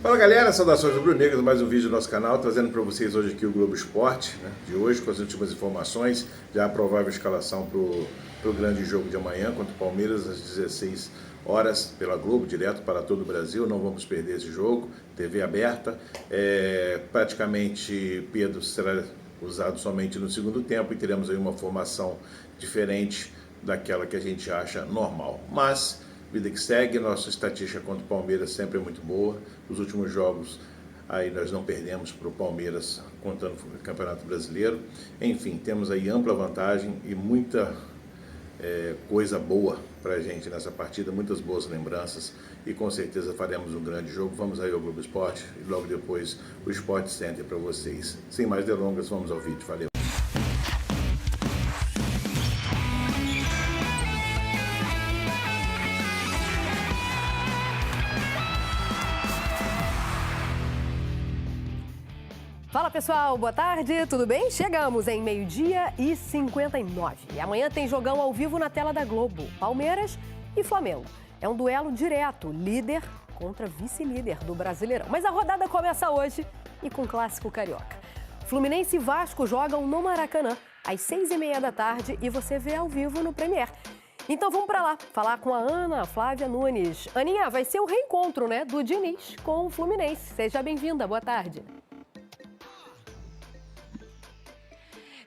Fala galera, saudações rubro-negras, mais um vídeo do nosso canal, trazendo para vocês hoje aqui o Globo Esporte, de hoje, com as últimas informações, já a provável escalação para o grande jogo de amanhã contra o Palmeiras, às 16 horas, pela Globo, direto para todo o Brasil. Não vamos perder esse jogo, TV aberta. Praticamente Pedro será usado somente no segundo tempo e teremos aí uma formação diferente daquela que a gente acha normal. Mas vida que segue, nossa estatística contra o Palmeiras sempre é muito boa. Os últimos jogos aí nós não perdemos para o Palmeiras, contando o Campeonato Brasileiro. Enfim, temos aí ampla vantagem e muita coisa boa para a gente nessa partida, muitas boas lembranças e com certeza faremos um grande jogo. Vamos aí ao Globo Esporte e logo depois o Sport Center para vocês. Sem mais delongas, vamos ao vídeo. Valeu! Fala pessoal, boa tarde, tudo bem? Chegamos em 12h59 e amanhã tem jogão ao vivo na tela da Globo, Palmeiras e Flamengo. É um duelo direto, líder contra vice-líder do Brasileirão. Mas a rodada começa hoje e com clássico carioca. Fluminense e Vasco jogam no Maracanã às 6h30 da tarde e você vê ao vivo no Premiere. Então vamos para lá, falar com a Ana Flávia Nunes. Aninha, vai ser o reencontro, do Diniz com o Fluminense. Seja bem-vinda, boa tarde.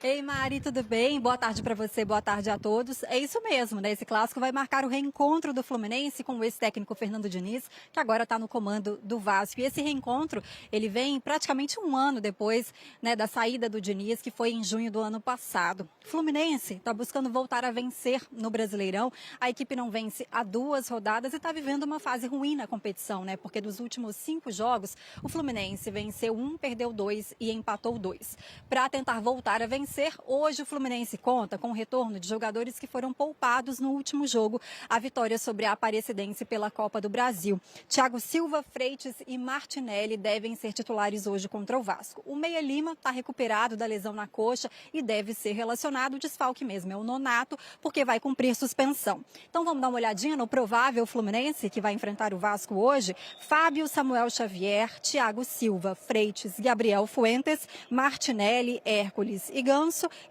Ei, Mari, tudo bem? Boa tarde para você, boa tarde a todos. É isso mesmo, Esse clássico vai marcar o reencontro do Fluminense com o ex-técnico Fernando Diniz, que agora está no comando do Vasco. E esse reencontro, ele vem praticamente um ano depois, da saída do Diniz, que foi em junho do ano passado. O Fluminense está buscando voltar a vencer no Brasileirão. A equipe não vence há 2 rodadas e está vivendo uma fase ruim na competição, Porque dos últimos 5 jogos, o Fluminense venceu 1, perdeu 2 e empatou 2. Para tentar voltar a vencer, hoje o Fluminense conta com o retorno de jogadores que foram poupados no último jogo, a vitória sobre a Aparecidense pela Copa do Brasil. Thiago Silva, Freitas e Martinelli devem ser titulares hoje contra o Vasco. O Meia Lima está recuperado da lesão na coxa e deve ser relacionado. O desfalque mesmo é o Nonato, porque vai cumprir suspensão. Então vamos dar uma olhadinha no provável Fluminense que vai enfrentar o Vasco hoje. Fábio, Samuel Xavier, Thiago Silva, Freitas, Gabriel Fuentes, Martinelli, Hércules e Ganso,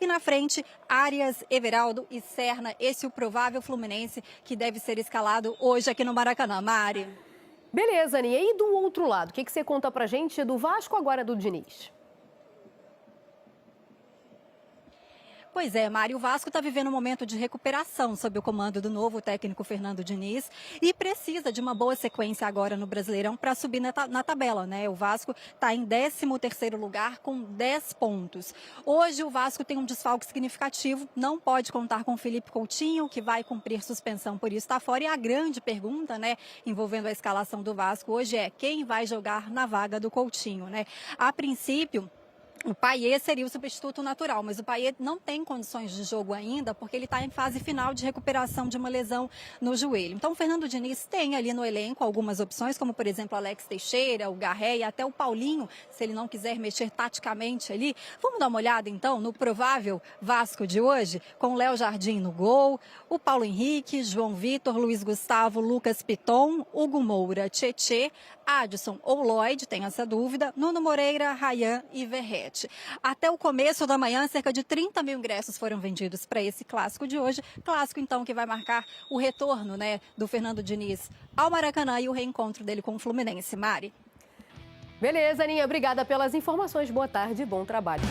e na frente, Arias, Everaldo e Serna. Esse é o provável Fluminense que deve ser escalado hoje aqui no Maracanã. Mari. Beleza, Aninha. E do outro lado, o que você conta pra gente do Vasco, agora do Diniz? Pois é, Mari, o Vasco está vivendo um momento de recuperação sob o comando do novo técnico Fernando Diniz e precisa de uma boa sequência agora no Brasileirão para subir na tabela, O Vasco está em 13º lugar com 10 pontos. Hoje o Vasco tem um desfalque significativo, não pode contar com o Felipe Coutinho, que vai cumprir suspensão, por isso está fora. E a grande pergunta, envolvendo a escalação do Vasco hoje é quem vai jogar na vaga do Coutinho, A princípio, o Payet seria o substituto natural, mas o Payet não tem condições de jogo ainda, porque ele está em fase final de recuperação de uma lesão no joelho. Então, o Fernando Diniz tem ali no elenco algumas opções, como, por exemplo, Alex Teixeira, o Garré e até o Paulinho, se ele não quiser mexer taticamente ali. Vamos dar uma olhada, então, no provável Vasco de hoje, com o Léo Jardim no gol, o Paulo Henrique, João Vitor, Luiz Gustavo, Lucas Piton, Hugo Moura, Tietê, Adson ou Lloyd, tem essa dúvida, Nuno Moreira, Rayan e Verrete. Até o começo da manhã, cerca de 30 mil ingressos foram vendidos para esse clássico de hoje. Clássico, então, que vai marcar o retorno, do Fernando Diniz ao Maracanã e o reencontro dele com o Fluminense. Mari. Beleza, Aninha. Obrigada pelas informações. Boa tarde e bom trabalho.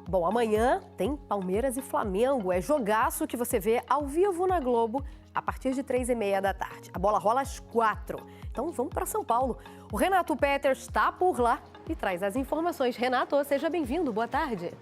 Bom, amanhã tem Palmeiras e Flamengo. É jogaço que você vê ao vivo na Globo a partir de 3h30 da tarde. A bola rola às 4h. Então vamos para São Paulo. O Renato Peters está por lá e traz as informações. Renato, seja bem-vindo. Boa tarde.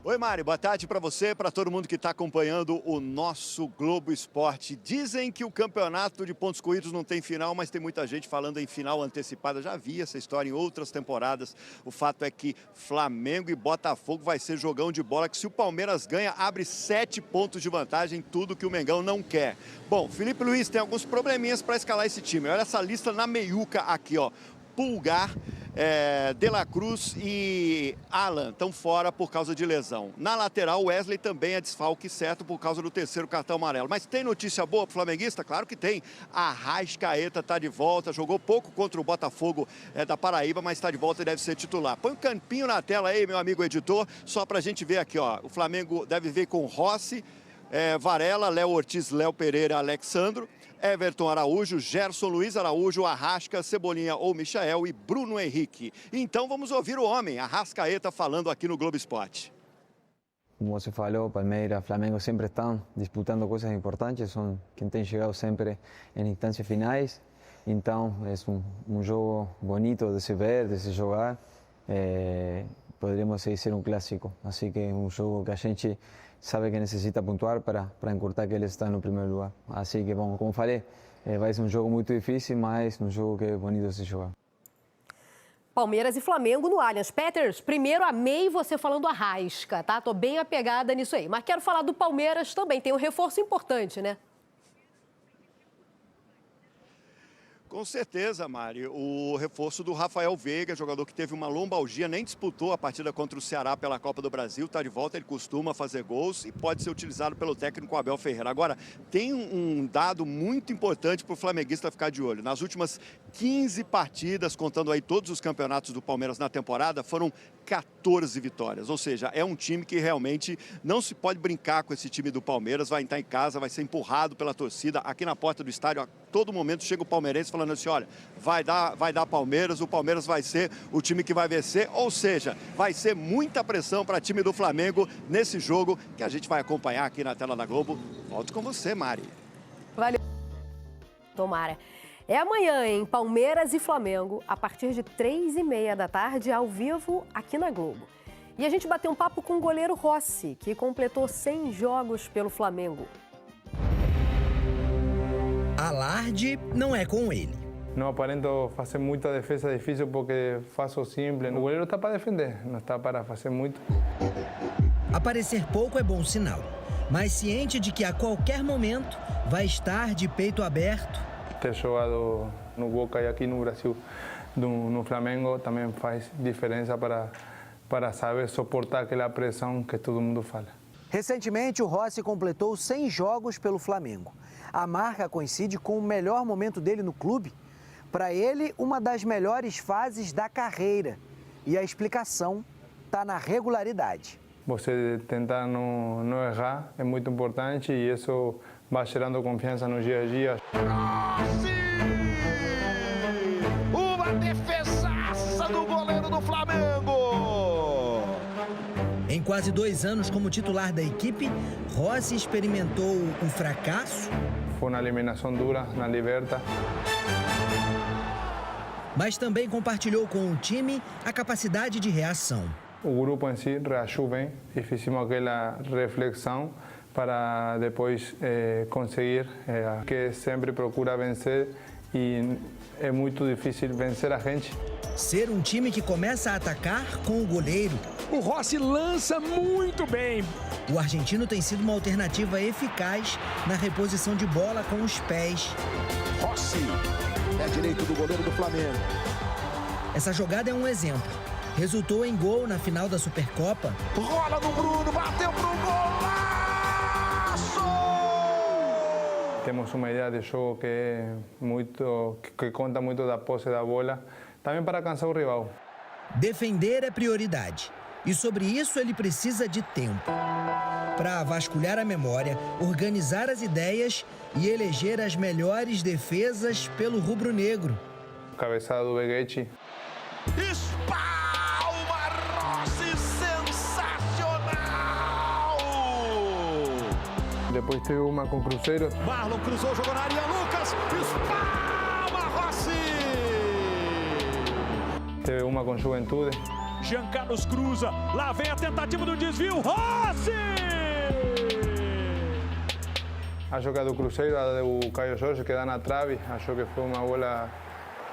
Oi, Mari, boa tarde para você, para todo mundo que está acompanhando o nosso Globo Esporte. Dizem que o campeonato de pontos corridos não tem final, mas tem muita gente falando em final antecipada. Já vi essa história em outras temporadas. O fato é que Flamengo e Botafogo vai ser jogão de bola, que se o Palmeiras ganha, abre 7 pontos de vantagem, tudo que o Mengão não quer. Bom, Felipe Luiz tem alguns probleminhas para escalar esse time. Olha essa lista na meiuca aqui, ó. Pulgar, De La Cruz e Alan estão fora por causa de lesão. Na lateral, Wesley também é desfalque certo por causa do terceiro cartão amarelo. Mas tem notícia boa pro flamenguista? Claro que tem. Arrascaeta está de volta, jogou pouco contra o Botafogo da Paraíba, mas está de volta e deve ser titular. Põe um campinho na tela aí, meu amigo editor, só para a gente ver aqui, ó. O Flamengo deve vir com Rossi, Varela, Léo Ortiz, Léo Pereira, Alexandro, Everton Araújo, Gerson Luiz Araújo, Arrasca, Cebolinha ou Michael e Bruno Henrique. Então vamos ouvir o homem, Arrascaeta, falando aqui no Globo Esporte. Como você falou, Palmeiras, Flamengo sempre estão disputando coisas importantes, são quem tem chegado sempre em instâncias finais. Então é um jogo bonito de se ver, de se jogar. Poderíamos ser um clássico, assim que é um jogo que a gente sabe que necessita pontuar para encurtar que eles estão no primeiro lugar. Assim que, bom, como falei, vai ser um jogo muito difícil, mas um jogo que é bonito de se jogar. Palmeiras e Flamengo no Allianz. Peters, primeiro amei você falando Arrasca, tá? Tô bem apegada nisso aí. Mas quero falar do Palmeiras também, tem um reforço importante, né? Com certeza, Mari. O reforço do Rafael Veiga, jogador que teve uma lombalgia, nem disputou a partida contra o Ceará pela Copa do Brasil, está de volta, ele costuma fazer gols e pode ser utilizado pelo técnico Abel Ferreira. Agora, tem um dado muito importante para o flamenguista ficar de olho. Nas últimas 15 partidas, contando aí todos os campeonatos do Palmeiras na temporada, foram 14 vitórias. Ou seja, é um time que realmente não se pode brincar com esse time do Palmeiras, vai entrar em casa, vai ser empurrado pela torcida. Aqui na porta do estádio, a todo momento chega o palmeirense falando assim, olha, vai dar Palmeiras, o Palmeiras vai ser o time que vai vencer. Ou seja, vai ser muita pressão para o time do Flamengo nesse jogo que a gente vai acompanhar aqui na tela da Globo. Volto com você, Mari. Valeu. Tomara. É amanhã, em Palmeiras e Flamengo, a partir de 3h30 da tarde, ao vivo, aqui na Globo. E a gente bateu um papo com o goleiro Rossi, que completou 100 jogos pelo Flamengo. Alarde não é com ele. Não aparento fazer muita defesa difícil porque faço simples. O goleiro está para defender, não está para fazer muito. Aparecer pouco é bom sinal, mas ciente de que a qualquer momento vai estar de peito aberto. Ter jogado no Boca e aqui no Brasil, no Flamengo, também faz diferença para saber suportar aquela pressão que todo mundo fala. Recentemente, o Rossi completou 100 jogos pelo Flamengo. A marca coincide com o melhor momento dele no clube. Para ele, uma das melhores fases da carreira. E a explicação está na regularidade. Você tentar não errar é muito importante e isso vai gerando confiança no dia a dia. Uma defesaça do goleiro do Flamengo! Em quase 2 anos como titular da equipe, Rossi experimentou um fracasso. Foi uma eliminação dura na Liberta. Mas também compartilhou com o time a capacidade de reação. O grupo em si reagiu bem e fizemos aquela reflexão para depois conseguir, que sempre procura vencer e é muito difícil vencer a gente. Ser um time que começa a atacar com o goleiro. O Rossi lança muito bem. O argentino tem sido uma alternativa eficaz na reposição de bola com os pés. Rossi, pé direito do goleiro do Flamengo. Essa jogada é um exemplo. Resultou em gol na final da Supercopa. Rola no Bruno, bateu pro golaço! Temos uma ideia de jogo que conta muito da posse da bola, também para cansar o rival. Defender é prioridade. E sobre isso ele precisa de tempo. Para vasculhar a memória, organizar as ideias e eleger as melhores defesas pelo rubro-negro. Cabeçada do Beguete. Espalma Rossi, sensacional! Depois teve uma com Cruzeiro. Marlon cruzou, jogou na área, Lucas, espalma Rossi! Teve uma com Juventude. Jean Carlos cruza, lá vem a tentativa do desvio, Rossi! A jogada do Cruzeiro, a do Caio Jorge, que dá na trave. Acho que foi uma bola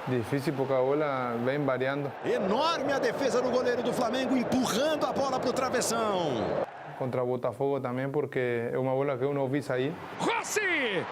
difícil porque a bola vem variando. Enorme a defesa do goleiro do Flamengo, empurrando a bola para o travessão. Contra o Botafogo também, porque é uma bola que eu não vi sair. Rossi!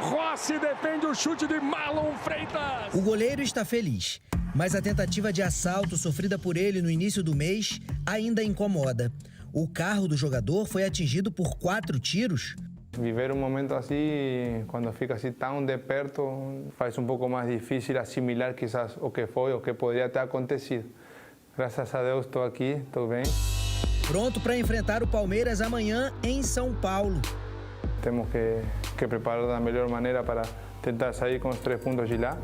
Rossi defende o chute de Marlon Freitas. O goleiro está feliz, Mas a tentativa de assalto sofrida por ele no início do mês ainda incomoda. O carro do jogador foi atingido por 4 tiros. Viver um momento assim, quando fica assim tão de perto, faz um pouco mais difícil assimilar quizás o que foi, o que poderia ter acontecido. Graças a Deus estou aqui, estou bem. Pronto para enfrentar o Palmeiras amanhã em São Paulo. Temos que preparar da melhor maneira para tentar sair com os 3 pontos de lá.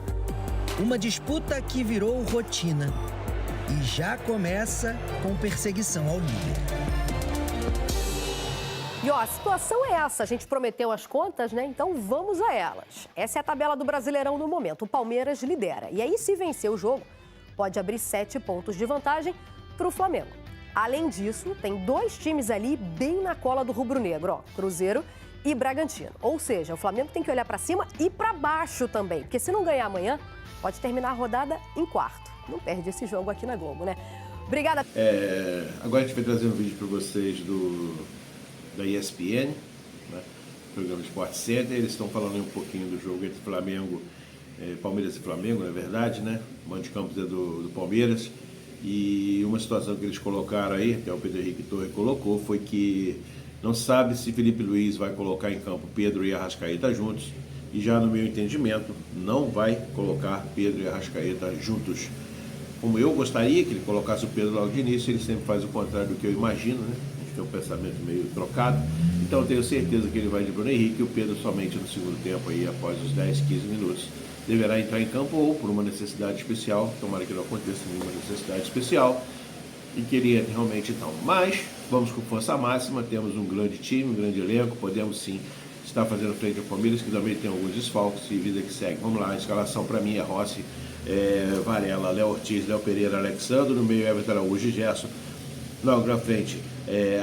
Uma disputa que virou rotina e já começa com perseguição ao líder. E ó, a situação é essa, a gente prometeu as contas, né? Então vamos a elas. Essa é a tabela do Brasileirão no momento. O Palmeiras lidera. E aí, se vencer o jogo, pode abrir 7 pontos de vantagem para o Flamengo. Além disso, tem 2 times ali bem na cola do rubro-negro, ó, Cruzeiro e Bragantino. Ou seja, o Flamengo tem que olhar para cima e para baixo também, porque se não ganhar amanhã, pode terminar a rodada em 4º. Não perde esse jogo aqui na Globo, né? Obrigada. Agora a gente vai trazer um vídeo para vocês da ESPN, né? Programa Sport Center. Eles estão falando um pouquinho do jogo entre Palmeiras e Flamengo, na verdade, né? O mando de campos é do Palmeiras. E uma situação que eles colocaram aí, que é o Pedro Henrique Torre colocou, foi que não sabe se Felipe Luiz vai colocar em campo Pedro e Arrascaeta juntos. E já no meu entendimento, não vai colocar Pedro e Arrascaeta juntos. Como eu gostaria que ele colocasse o Pedro logo de início, ele sempre faz o contrário do que eu imagino, né? Tem um pensamento meio trocado, então eu tenho certeza que ele vai de Bruno Henrique e o Pedro somente no segundo tempo, aí, após os 10, 15 minutos, deverá entrar em campo ou por uma necessidade especial, tomara que não aconteça nenhuma necessidade especial, e que ele entre realmente então. Mas vamos com força máxima, temos um grande time, um grande elenco, podemos sim estar fazendo frente ao Palmeiras, que também tem alguns desfalques e vida que segue. Vamos lá, a escalação para mim é Rossi, Varela, Léo Ortiz, Léo Pereira, Alexandre, no meio Everton Araújo e Gerson. Logo na frente,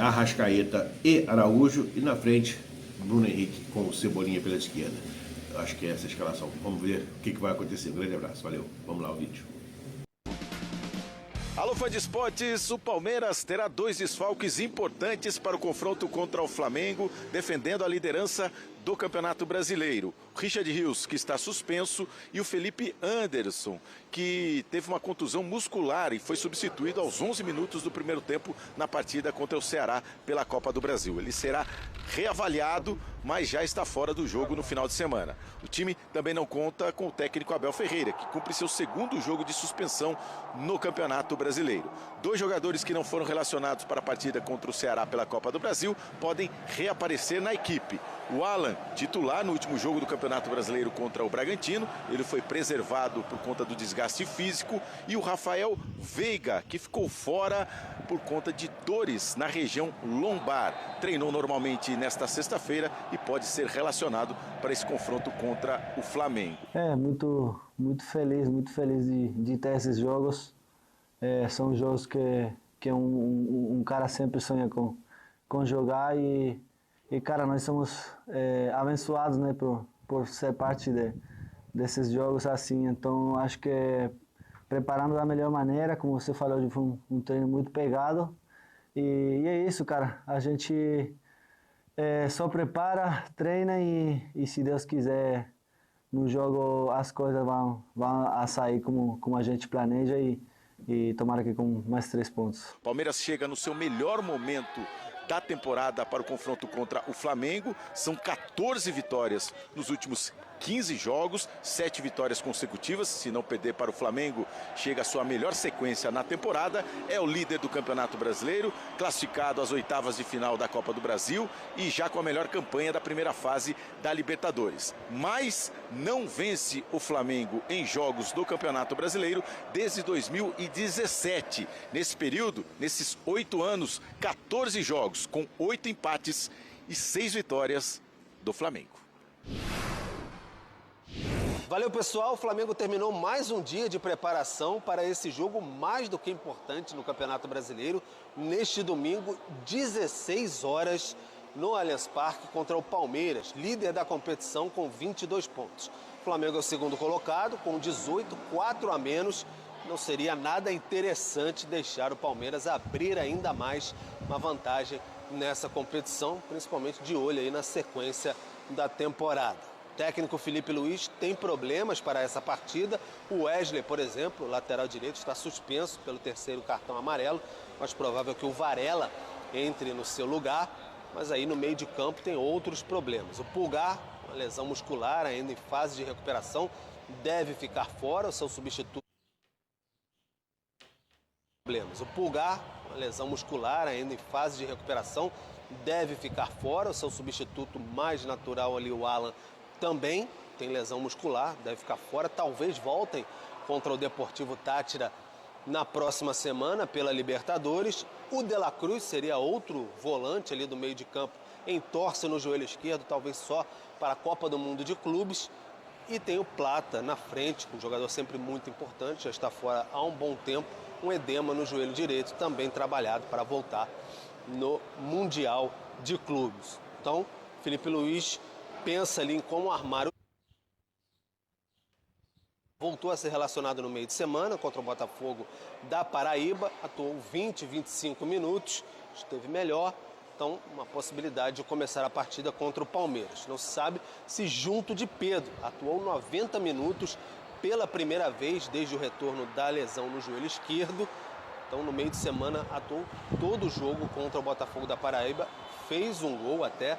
Arrascaeta e Araújo. E na frente, Bruno Henrique com o Cebolinha pela esquerda. Eu acho que é essa a escalação. Vamos ver o que vai acontecer. Um grande abraço. Valeu. Vamos lá ao vídeo. Alô, fã de esportes, o Palmeiras terá 2 desfalques importantes para o confronto contra o Flamengo, defendendo a liderança do Campeonato Brasileiro. O Richard Rios, que está suspenso, e o Felipe Anderson, que teve uma contusão muscular e foi substituído aos 11 minutos do primeiro tempo na partida contra o Ceará pela Copa do Brasil. Ele será reavaliado, mas já está fora do jogo no final de semana. O time também não conta com o técnico Abel Ferreira, que cumpre seu 2º jogo de suspensão no Campeonato Brasileiro. 2 jogadores que não foram relacionados para a partida contra o Ceará pela Copa do Brasil podem reaparecer na equipe. O Alan, titular no último jogo do Campeonato Brasileiro contra o Bragantino, ele foi preservado por conta do desgaste físico, e o Rafael Veiga, que ficou fora por conta de dores na região lombar. Treinou normalmente nesta sexta-feira e pode ser relacionado para esse confronto contra o Flamengo. Muito feliz de ter esses jogos. São jogos que um cara sempre sonha com jogar e cara, nós somos abençoados, né, por ser parte desses jogos assim. Então acho que preparando da melhor maneira, como você falou, foi um treino muito pegado. E é isso, cara. A gente só prepara, treina e se Deus quiser, no jogo as coisas vão a sair como a gente planeja e tomara que com mais 3 pontos. Palmeiras chega no seu melhor momento da temporada para o confronto contra o Flamengo. São 14 vitórias nos últimos 15 jogos, 7 vitórias consecutivas. Se não perder para o Flamengo, chega à sua melhor sequência na temporada. É o líder do Campeonato Brasileiro, classificado às 8º de final da Copa do Brasil e já com a melhor campanha da primeira fase da Libertadores. Mas não vence o Flamengo em jogos do Campeonato Brasileiro desde 2017. Nesse período, nesses 8 anos, 14 jogos com 8 empates e 6 vitórias do Flamengo. Valeu, pessoal. O Flamengo terminou mais um dia de preparação para esse jogo mais do que importante no Campeonato Brasileiro. Neste domingo, 16 horas, no Allianz Parque contra o Palmeiras, líder da competição com 22 pontos. O Flamengo é o 2º colocado com 18, 4 a menos. Não seria nada interessante deixar o Palmeiras abrir ainda mais uma vantagem nessa competição, principalmente de olho aí na sequência da temporada. técnico Felipe Luiz tem problemas para essa partida. O Wesley, por exemplo, lateral direito, está suspenso pelo 3º cartão amarelo. Mais provável que o Varela entre no seu lugar. Mas aí no meio de campo tem outros problemas. O Pulgar, uma lesão muscular ainda em fase de recuperação, deve ficar fora. O seu substituto... O Pulgar, uma lesão muscular ainda em fase de recuperação, deve ficar fora. O seu substituto mais natural ali, o Alan, também tem lesão muscular, deve ficar fora. Talvez voltem contra o Deportivo Táchira na próxima semana pela Libertadores. O De La Cruz seria outro volante ali do meio de campo, entorce no joelho esquerdo, talvez só para a Copa do Mundo de Clubes. E tem o Plata na frente, um jogador sempre muito importante, já está fora há um bom tempo, um edema no joelho direito, também trabalhado para voltar no Mundial de Clubes. Então, Felipe Luiz pensa ali em como armar o... Voltou a ser relacionado no meio de semana contra o Botafogo da Paraíba, atuou 20, 25 minutos, esteve melhor. Então, uma possibilidade de começar a partida contra o Palmeiras. Não se sabe se junto de Pedro, atuou 90 minutos pela primeira vez desde o retorno da lesão no joelho esquerdo. Então, no meio de semana, atuou todo o jogo contra o Botafogo da Paraíba, fez um gol até,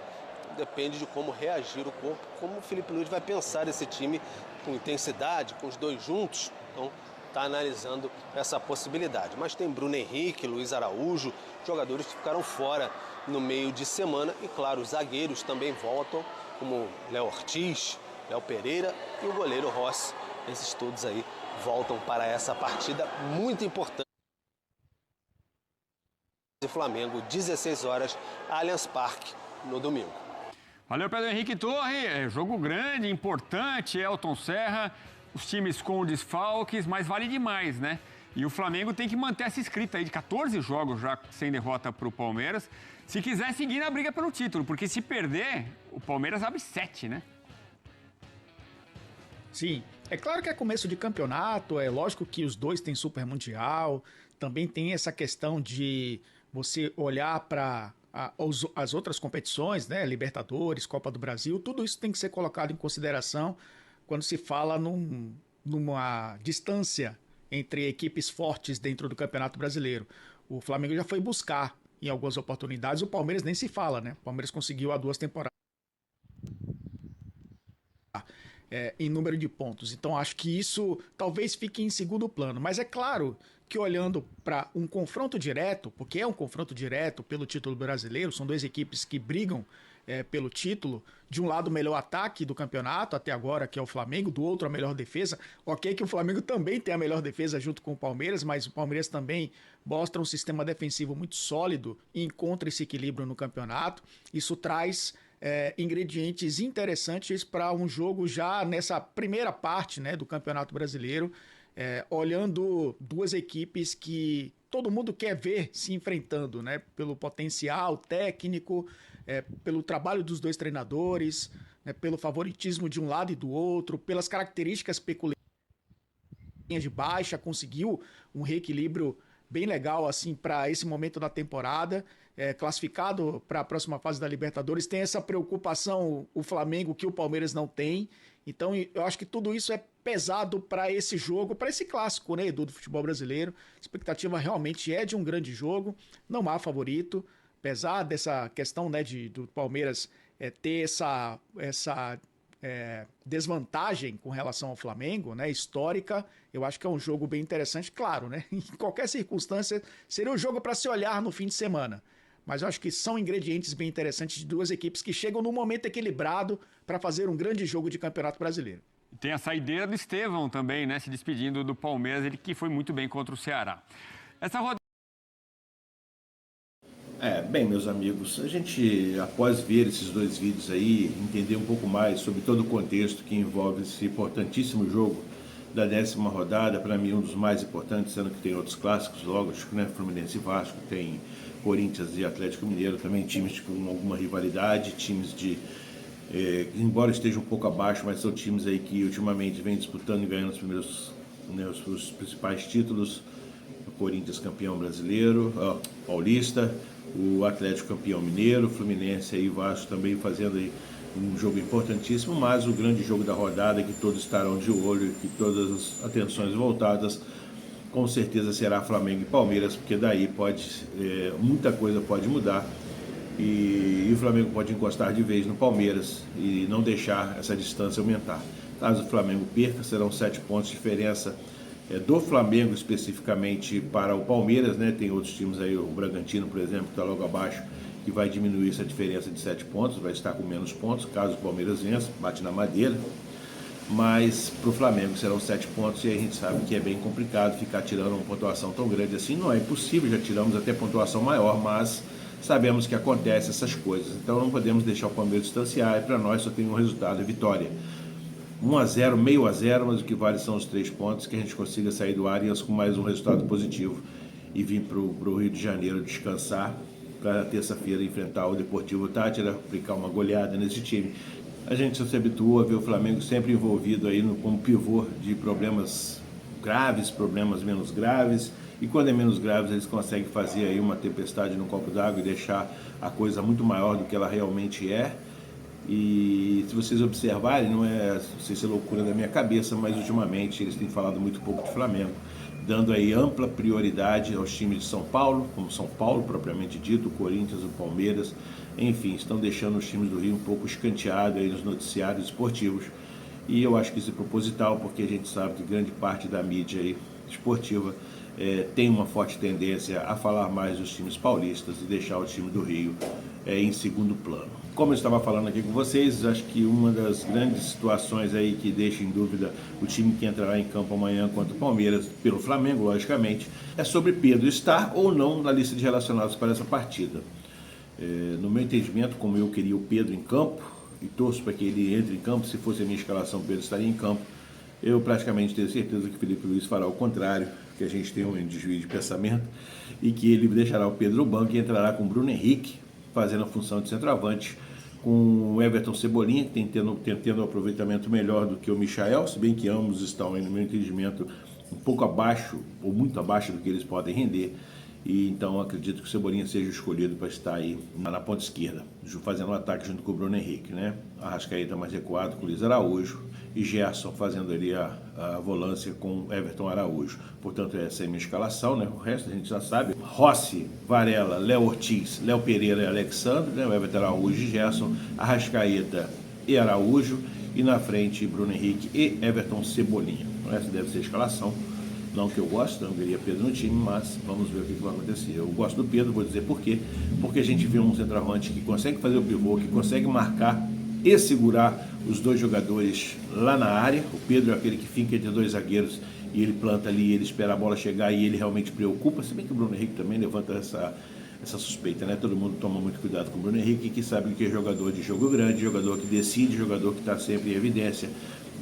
depende de como reagir o corpo, como o Felipe Luiz vai pensar esse time com intensidade, com os dois juntos. Então, está analisando essa possibilidade. Mas tem Bruno Henrique, Luiz Araújo, jogadores que ficaram fora no meio de semana. E, claro, os zagueiros também voltam, como Léo Ortiz, Léo Pereira e o goleiro Rossi. Esses todos aí voltam para essa partida muito importante. De Flamengo, 16 horas, Allianz Parque, no domingo. Valeu, Pedro Henrique Torre. Jogo grande, importante, Elton Serra. Os times com desfalques, mas vale demais, né? E o Flamengo tem que manter essa escrita aí de 14 jogos já sem derrota para o Palmeiras, se quiser seguir na briga pelo título, porque se perder, o Palmeiras abre 7, né? Sim, é claro que é começo de campeonato, é lógico que os dois têm Super Mundial, também tem essa questão de você olhar para as outras competições, né? Libertadores, Copa do Brasil, tudo isso tem que ser colocado em consideração quando se fala numa distância entre equipes fortes dentro do Campeonato Brasileiro. O Flamengo já foi buscar em algumas oportunidades, o Palmeiras nem se fala, né? O Palmeiras conseguiu há 2 temporadas em número de pontos. Então acho que isso talvez fique em segundo plano. Mas é claro que olhando para um confronto direto, porque é um confronto direto pelo título brasileiro, são 2 equipes que brigam pelo título, de um lado o melhor ataque do campeonato até agora, que é o Flamengo, do outro a melhor defesa. Ok que o Flamengo também tem a melhor defesa junto com o Palmeiras, mas o Palmeiras também mostra um sistema defensivo muito sólido e encontra esse equilíbrio no campeonato. Isso traz ingredientes interessantes para um jogo já nessa primeira parte, né, do Campeonato Brasileiro, olhando 2 equipes que todo mundo quer ver se enfrentando, né, pelo potencial técnico, pelo trabalho dos 2 treinadores, né, pelo favoritismo de um lado e do outro, pelas características peculiares de baixa, conseguiu um reequilíbrio bem legal assim para esse momento da temporada, classificado para a próxima fase da Libertadores. Tem essa preocupação o Flamengo que o Palmeiras não tem. Então eu acho que tudo isso é pesado para esse jogo, para esse clássico, né, Edu, do futebol brasileiro. A expectativa realmente é de um grande jogo, não há favorito, apesar dessa questão, né, do Palmeiras ter essa desvantagem com relação ao Flamengo, né, histórica. Eu acho que é um jogo bem interessante, claro, né? Em qualquer circunstância seria um jogo para se olhar no fim de semana. Mas eu acho que são ingredientes bem interessantes de 2 equipes que chegam num momento equilibrado para fazer um grande jogo de Campeonato Brasileiro. Tem a saideira do Estevão também, né? Se despedindo do Palmeiras, ele que foi muito bem contra o Ceará. Essa rodada... Bem, meus amigos, a gente, após ver esses 2 vídeos aí, entender um pouco mais sobre todo o contexto que envolve esse importantíssimo jogo da 10ª rodada, para mim um dos mais importantes, sendo que tem outros clássicos, lógico, né? Fluminense e Vasco, tem Corinthians e Atlético Mineiro, também times com alguma rivalidade, times de... embora estejam um pouco abaixo, mas são times aí que ultimamente vêm disputando e ganhando os primeiros, né, os principais títulos. O Corinthians campeão brasileiro, paulista, o Atlético campeão mineiro, o Fluminense e o Vasco também fazendo aí um jogo importantíssimo, mas o grande jogo da rodada, que todos estarão de olho, que todas as atenções voltadas, com certeza será Flamengo e Palmeiras, porque daí muita coisa pode mudar e o Flamengo pode encostar de vez no Palmeiras e não deixar essa distância aumentar. Caso o Flamengo perca, serão 7 pontos de diferença do Flamengo especificamente para o Palmeiras, né? Tem outros times aí, o Bragantino, por exemplo, que está logo abaixo, que vai diminuir essa diferença de 7 pontos, vai estar com menos pontos, caso o Palmeiras vença, bate na madeira. Mas para o Flamengo serão 7 pontos e a gente sabe que é bem complicado ficar tirando uma pontuação tão grande assim. Não é impossível, já tiramos até pontuação maior, mas sabemos que acontecem essas coisas. Então não podemos deixar o Palmeiras distanciar e para nós só tem um resultado, vitória. 1-0, meio a 0, mas o que vale são os 3 pontos, que a gente consiga sair do Allianz com mais um resultado positivo e vir para o Rio de Janeiro descansar para terça-feira enfrentar o Deportivo Táchira, aplicar uma goleada nesse time. A gente só se habituou a ver o Flamengo sempre envolvido aí como pivô de problemas graves, problemas menos graves, e quando é menos graves eles conseguem fazer aí uma tempestade no copo d'água e deixar a coisa muito maior do que ela realmente é. E se vocês observarem, não sei se é loucura da minha cabeça, mas ultimamente eles têm falado muito pouco de Flamengo, dando aí ampla prioridade aos times de São Paulo, como São Paulo propriamente dito, o Corinthians, o Palmeiras, enfim, estão deixando os times do Rio um pouco escanteados aí nos noticiários esportivos. E eu acho que isso é proposital, porque a gente sabe que grande parte da mídia aí esportiva tem uma forte tendência a falar mais dos times paulistas e deixar o time do Rio em segundo plano. Como eu estava falando aqui com vocês, acho que uma das grandes situações aí que deixa em dúvida o time que entrará em campo amanhã contra o Palmeiras, pelo Flamengo, logicamente, é sobre Pedro estar ou não na lista de relacionados para essa partida. No meu entendimento, como eu queria o Pedro em campo, e torço para que ele entre em campo, se fosse a minha escalação, o Pedro estaria em campo, eu praticamente tenho certeza que o Felipe Luiz fará o contrário, que a gente tem um desvio de pensamento, e que ele deixará o Pedro no banco e entrará com o Bruno Henrique, fazendo a função de centroavante, com o Everton Cebolinha, que tem tendo um aproveitamento melhor do que o Michael, se bem que ambos estão, no meu entendimento, um pouco abaixo, ou muito abaixo do que eles podem render, e então acredito que o Cebolinha seja escolhido para estar aí na ponta esquerda, fazendo um ataque junto com o Bruno Henrique, né? Arrascaeta mais recuado com o Luiz Araújo e Gerson fazendo ali a volância com Everton Araújo. Portanto, essa é a minha escalação, né? O resto a gente já sabe. Rossi, Varela, Léo Ortiz, Léo Pereira e Alexandre, né? O Everton Araújo e Gerson, Arrascaeta e Araújo, e na frente Bruno Henrique e Everton Cebolinha. Então, essa deve ser a escalação. Não que eu gosto, não queria Pedro no time, mas vamos ver o que vai acontecer. Eu gosto do Pedro, vou dizer por quê. Porque a gente vê um centroavante que consegue fazer o pivô, que consegue marcar e segurar os dois jogadores lá na área. O Pedro é aquele que fica entre dois zagueiros e ele planta ali, ele espera a bola chegar e ele realmente preocupa. Se bem que o Bruno Henrique também levanta essa suspeita, né? Todo mundo toma muito cuidado com o Bruno Henrique, que sabe que é jogador de jogo grande, jogador que decide, jogador que está sempre em evidência.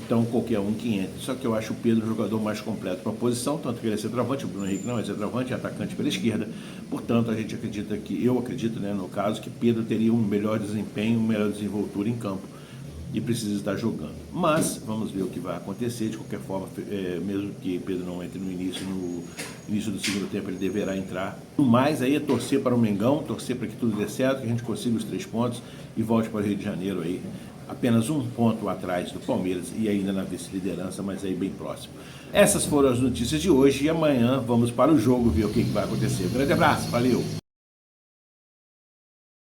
Então, qualquer um que entre. Só que eu acho o Pedro um jogador mais completo para a posição, tanto que ele é centroavante, o Bruno Henrique não é centroavante, é atacante pela esquerda. Portanto, eu acredito, né, no caso, que Pedro teria um melhor desempenho, uma melhor desenvoltura em campo e precisa estar jogando. Mas, vamos ver o que vai acontecer. De qualquer forma, mesmo que Pedro não entre no início do segundo tempo, ele deverá entrar. O mais aí é torcer para o Mengão, torcer para que tudo dê certo, que a gente consiga os 3 pontos e volte para o Rio de Janeiro aí. Apenas 1 ponto atrás do Palmeiras e ainda na vice-liderança, mas aí bem próximo. Essas foram as notícias de hoje e amanhã vamos para o jogo ver o que vai acontecer. Um grande abraço, valeu!